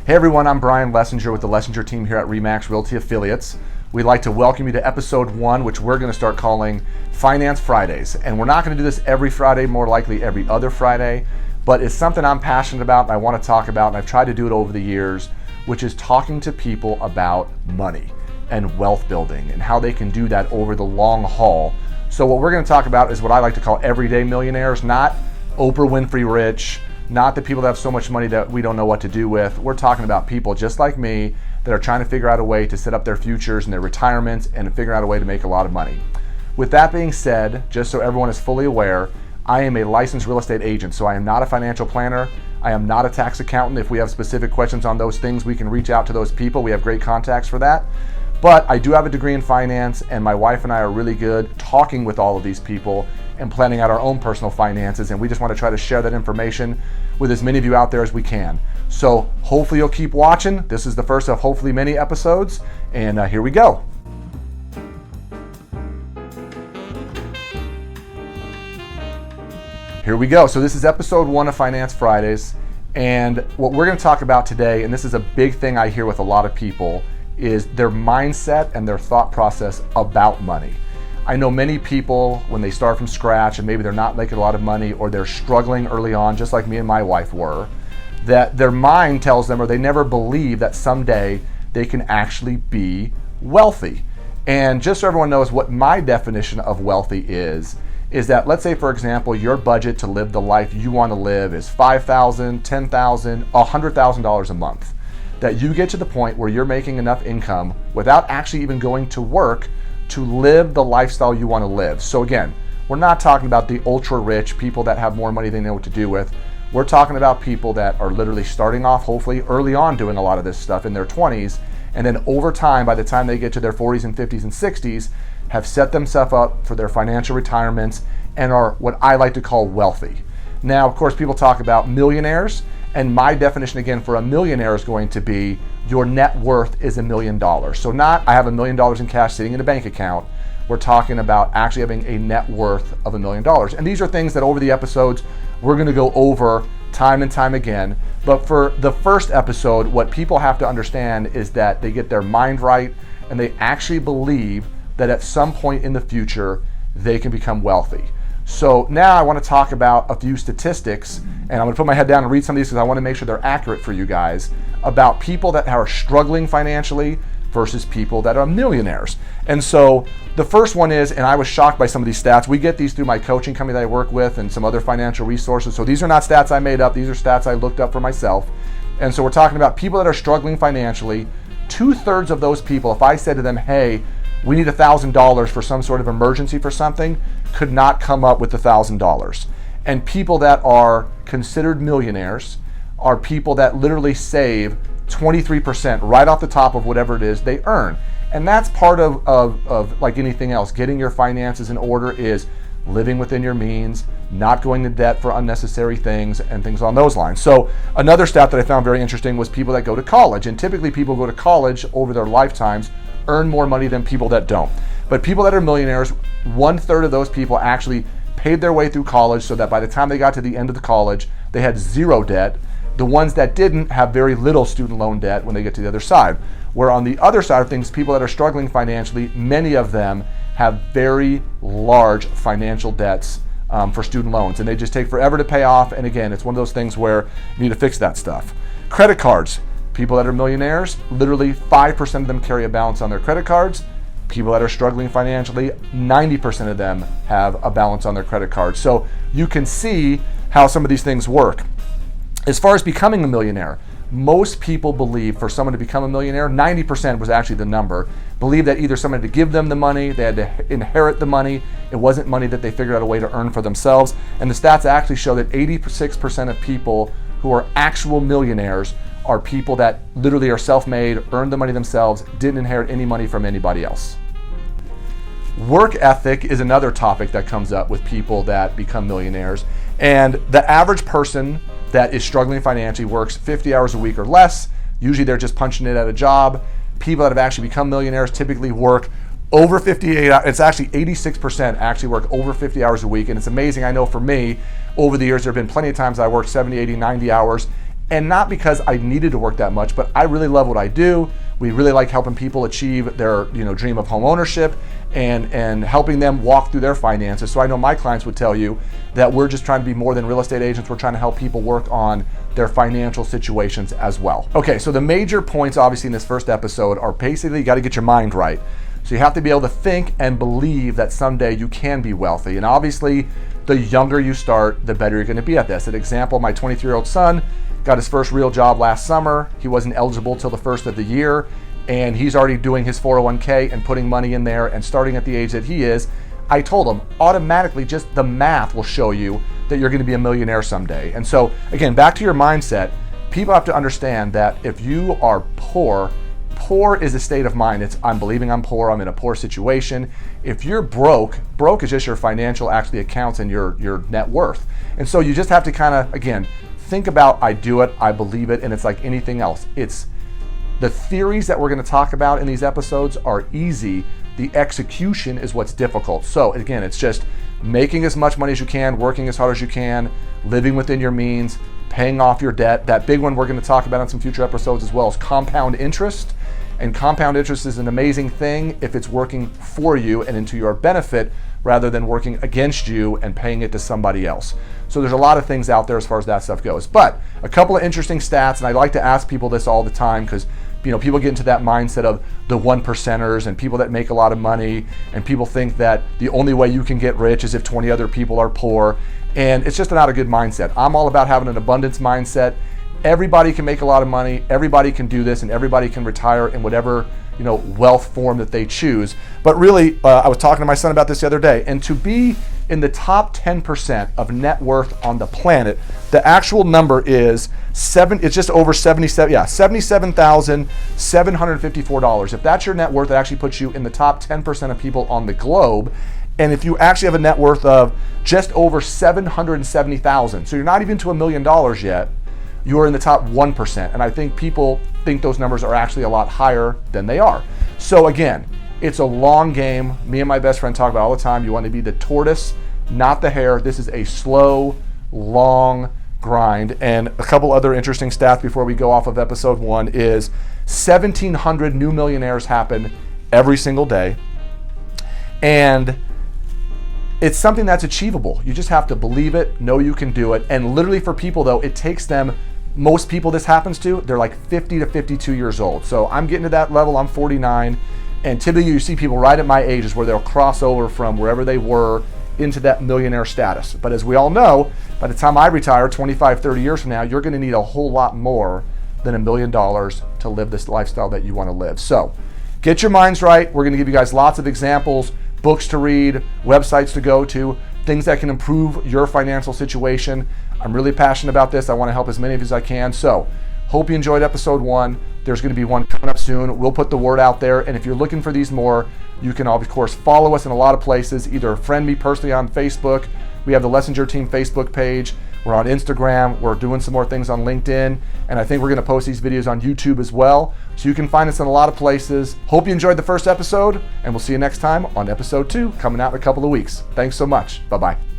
Hey everyone, I'm Brian Lessinger with the Lessinger team here at Remax Realty Affiliates. We'd like to welcome you to episode 1, which we're going to start calling Finance Fridays. And we're not going to do this every Friday, more likely every other Friday, but it's something I'm passionate about and I want to talk about, and I've tried to do it over the years, which is talking to people about money and wealth building and how they can do that over the long haul. So what we're going to talk about is what I like to call everyday millionaires, not Oprah Winfrey rich, not the people that have so much money that we don't know what to do with. We're talking about people just like me that are trying to figure out a way to set up their futures and their retirements and figure out a way to make a lot of money. With that being said, just so everyone is fully aware, I am a licensed real estate agent, so I am not a financial planner. I am not a tax accountant. If we have specific questions on those things, we can reach out to those people. We have great contacts for that. But I do have a degree in finance, and my wife and I are really good talking with all of these people and planning out our own personal finances, and we just want to try to share that information with as many of you out there as we can. So hopefully you'll keep watching. This is the first of hopefully many episodes, and here we go. Here we go. So this is episode 1 of Finance Fridays, and what we're going to talk about today, and this is a big thing I hear with a lot of people, is their mindset and their thought process about money. I know many people, when they start from scratch and maybe they're not making a lot of money or they're struggling early on, just like me and my wife were, that their mind tells them, or they never believe that someday they can actually be wealthy. And just so everyone knows what my definition of wealthy is that, let's say for example, your budget to live the life you want to live is $5,000, $10,000, $100,000 a month. That you get to the point where you're making enough income without actually even going to work to live the lifestyle you want to live. So again, we're not talking about the ultra rich people that have more money than they know what to do with. We're talking about people that are literally starting off, hopefully early on, doing a lot of this stuff in their 20s, and then over time, by the time they get to their 40s and 50s and 60s, have set themselves up for their financial retirements and are what I like to call wealthy. Now, of course, people talk about millionaires, and my definition again for a millionaire is going to be your net worth is $1 million. So not I have $1 million in cash sitting in a bank account. We're talking about actually having a net worth of $1 million. And these are things that over the episodes we're going to go over time and time again. But for the first episode, what people have to understand is that they get their mind right and they actually believe that at some point in the future they can become wealthy. So now I want to talk about a few statistics, and I'm going to put my head down and read some of these because I want to make sure they're accurate for you guys, about people that are struggling financially versus people that are millionaires. And so the first one is, and I was shocked by some of these stats, we get these through my coaching company that I work with and some other financial resources. So these are not stats I made up, these are stats I looked up for myself. And so we're talking about people that are struggling financially. 2/3 of those people, if I said to them, hey, we need $1,000 for some sort of emergency for something, could not come up with $1,000. And people that are considered millionaires are people that literally save 23% right off the top of whatever it is they earn. And that's part of like anything else. Getting your finances in order is living within your means, not going to debt for unnecessary things and things on those lines. So another stat that I found very interesting was people that go to college. And typically people go to college over their lifetimes earn more money than people that don't. But people that are millionaires, 1/3 of those people actually paid their way through college so that by the time they got to the end of the college, they had zero debt. The ones that didn't have very little student loan debt when they get to the other side. Where on the other side of things, people that are struggling financially, many of them have very large financial debts for student loans, and they just take forever to pay off. And again, it's one of those things where you need to fix that stuff. Credit cards. People that are millionaires, literally 5% of them carry a balance on their credit cards. People that are struggling financially, 90% of them have a balance on their credit cards. So you can see how some of these things work. As far as becoming a millionaire, most people believe for someone to become a millionaire, 90% was actually the number, believe that either someone had to give them the money, they had to inherit the money, it wasn't money that they figured out a way to earn for themselves. And the stats actually show that 86% of people who are actual millionaires are people that literally are self-made, earned the money themselves, didn't inherit any money from anybody else. Work ethic is another topic that comes up with people that become millionaires. And the average person that is struggling financially works 50 hours a week or less. Usually they're just punching it at a job. People that have actually become millionaires typically work over 58 hours. It's actually 86% actually work over 50 hours a week. And it's amazing. I know for me, over the years, there have been plenty of times I worked 70, 80, 90 hours. And not because I needed to work that much, but I really love what I do. We really like helping people achieve their dream of home ownership and helping them walk through their finances. So I know my clients would tell you that we're just trying to be more than real estate agents. We're trying to help people work on their financial situations as well. Okay, so the major points obviously in this first episode are basically you got to get your mind right. So you have to be able to think and believe that someday you can be wealthy. And obviously the younger you start, the better you're going to be at this. An example, my 23-year-old son got his first real job last summer. He wasn't eligible till the first of the year, and he's already doing his 401k and putting money in there, and starting at the age that he is, I told him automatically just the math will show you that you're going to be a millionaire someday. And so again, back to your mindset, people have to understand that if you are poor is a state of mind. It's I'm believing I'm poor, I'm in a poor situation. If you're broke is just your financial actually accounts and your net worth. And so you just have to kind of, again, think about I do it, I believe it, and it's like anything else. It's the theories that we're going to talk about in these episodes are easy. The execution is what's difficult. So again, it's just making as much money as you can, working as hard as you can, living within your means, paying off your debt. That big one we're going to talk about in some future episodes as well is compound interest. And compound interest is an amazing thing if it's working for you and into your benefit rather than working against you and paying it to somebody else. So there's a lot of things out there as far as that stuff goes. But a couple of interesting stats, and I like to ask people this all the time because people get into that mindset of the 1%ers and people that make a lot of money, and people think that the only way you can get rich is if 20 other people are poor. And it's just not a good mindset. I'm all about having an abundance mindset. Everybody can make a lot of money, everybody can do this, and everybody can retire in whatever wealth form that they choose. But really, I was talking to my son about this the other day, and to be in the top 10% of net worth on the planet, the actual number is it's just over $77,754. If that's your net worth, it actually puts you in the top 10% of people on the globe. And if you actually have a net worth of just over $770,000, so you're not even to $1 million yet, you are in the top 1%. And I think people think those numbers are actually a lot higher than they are. So again, it's a long game. Me and my best friend talk about it all the time. You want to be the tortoise, not the hare. This is a slow, long grind. And a couple other interesting stats before we go off of episode 1 is 1,700 new millionaires happen every single day. And it's something that's achievable. You just have to believe it, know you can do it. And literally for people though, it takes them, most people this happens to, they're like 50 to 52 years old. So I'm getting to that level, I'm 49. And typically you see people right at my age is where they'll cross over from wherever they were into that millionaire status. But as we all know, by the time I retire 25, 30 years from now, you're gonna need a whole lot more than $1 million to live this lifestyle that you wanna live. So get your minds right. We're gonna give you guys lots of examples, books to read, websites to go to, things that can improve your financial situation. I'm really passionate about this. I want to help as many of you as I can. So hope you enjoyed episode 1. There's going to be one coming up soon. We'll put the word out there. And if you're looking for these more, you can of course follow us in a lot of places. Either friend me personally on Facebook. We have the Lessinger Team Facebook page. We're on Instagram. We're doing some more things on LinkedIn. And I think we're going to post these videos on YouTube as well. So you can find us in a lot of places. Hope you enjoyed the first episode, and we'll see you next time on episode 2, coming out in a couple of weeks. Thanks so much. Bye-bye.